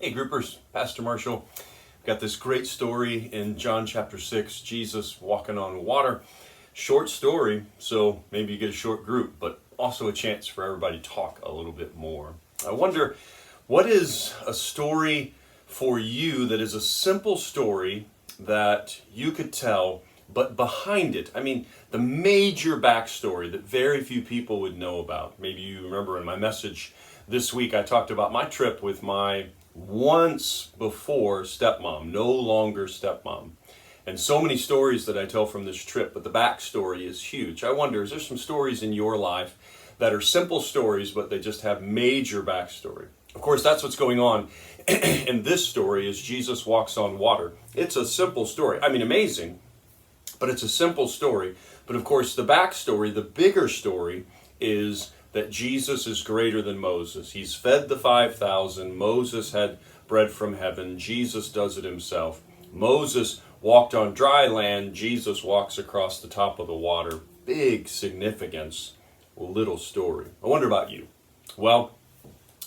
Hey groupers, Pastor Marshall. Got this great story in John chapter 6, Jesus walking on water. Short story, so maybe you get a short group, but also a chance for everybody to talk a little bit more. I wonder, what is a story for you that is a simple story that you could tell, but behind it, the major backstory that very few people would know about. Maybe you remember in my message this week, I talked about my trip with my once before stepmom, no longer stepmom. And so many stories that I tell from this trip, but the backstory is huge. I wonder, is there some stories in your life that are simple stories, but they just have major backstory? Of course, that's what's going on in this story as Jesus walks on water. It's a simple story. Amazing, but it's a simple story. But of course, the backstory, the bigger story, is that Jesus is greater than Moses. He's fed the 5,000. Moses had bread from heaven. Jesus does it himself. Moses walked on dry land. Jesus walks across the top of the water. Big significance, little story. I wonder about you. Well,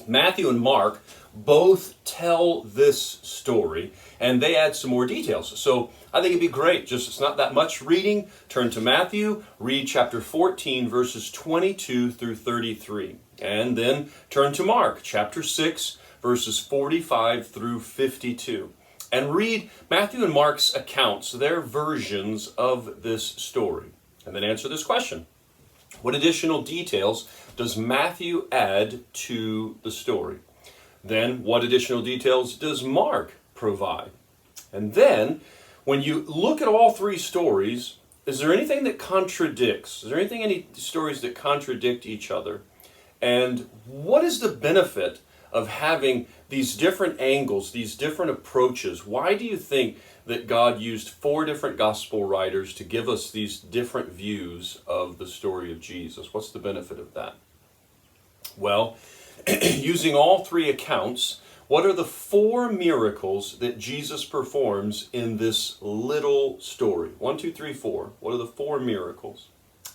Matthew and Mark both tell this story, and they add some more details. So I think it'd be great. It's not that much reading. Turn to Matthew, read chapter 14, verses 22 through 33. And then turn to Mark, chapter 6, verses 45 through 52. And read Matthew and Mark's accounts, their versions of this story. And then answer this question. What additional details does Matthew add to the story? Then, what additional details does Mark provide? And then, when you look at all three stories, is there anything that contradicts? Is there any stories that contradict each other? And what is the benefit of having these different angles, these different approaches? Why do you think that God used 4 different gospel writers to give us these different views of the story of Jesus? What's the benefit of that? Well, using all 3 accounts, what are the 4 miracles that Jesus performs in this little story? 1, 2, 3, 4. What are the 4 miracles?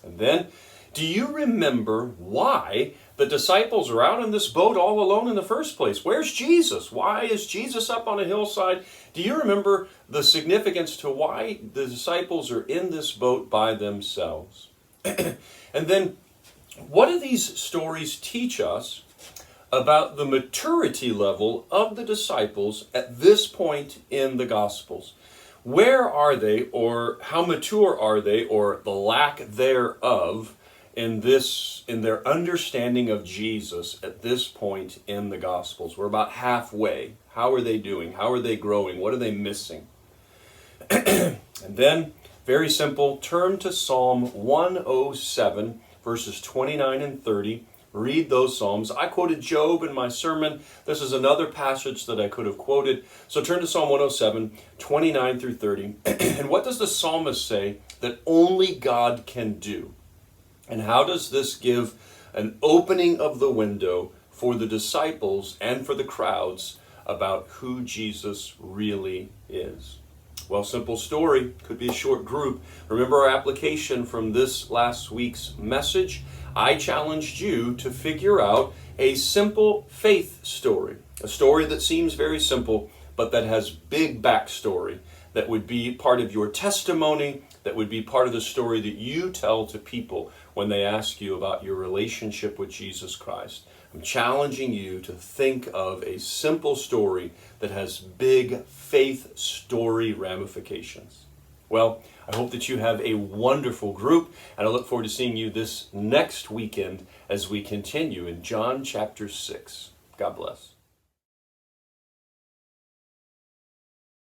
And then, do you remember why the disciples are out in this boat all alone in the first place? Where's Jesus? Why is Jesus up on a hillside? Do you remember the significance to why the disciples are in this boat by themselves? And then, what do these stories teach us about the maturity level of the disciples at this point in the Gospels? Where are they, or how mature are they, or the lack thereof, in their understanding of Jesus at this point in the Gospels? We're about halfway. How are they doing? How are they growing? What are they missing? And then, very simple, turn to Psalm 107, verses 29 and 30. Read those Psalms. I quoted Job in my sermon. This is another passage that I could have quoted. So turn to Psalm 107, 29 through 30. And what does the psalmist say that only God can do? And how does this give an opening of the window for the disciples and for the crowds about who Jesus really is? Well, simple story, could be a short group. Remember our application from this last week's message? I challenged you to figure out a simple faith story. A story that seems very simple, but that has big backstory. That would be part of your testimony, that would be part of the story that you tell to people when they ask you about your relationship with Jesus Christ. I'm challenging you to think of a simple story that has big faith story ramifications. Well, I hope that you have a wonderful group, and I look forward to seeing you this next weekend as we continue in John chapter 6. God bless.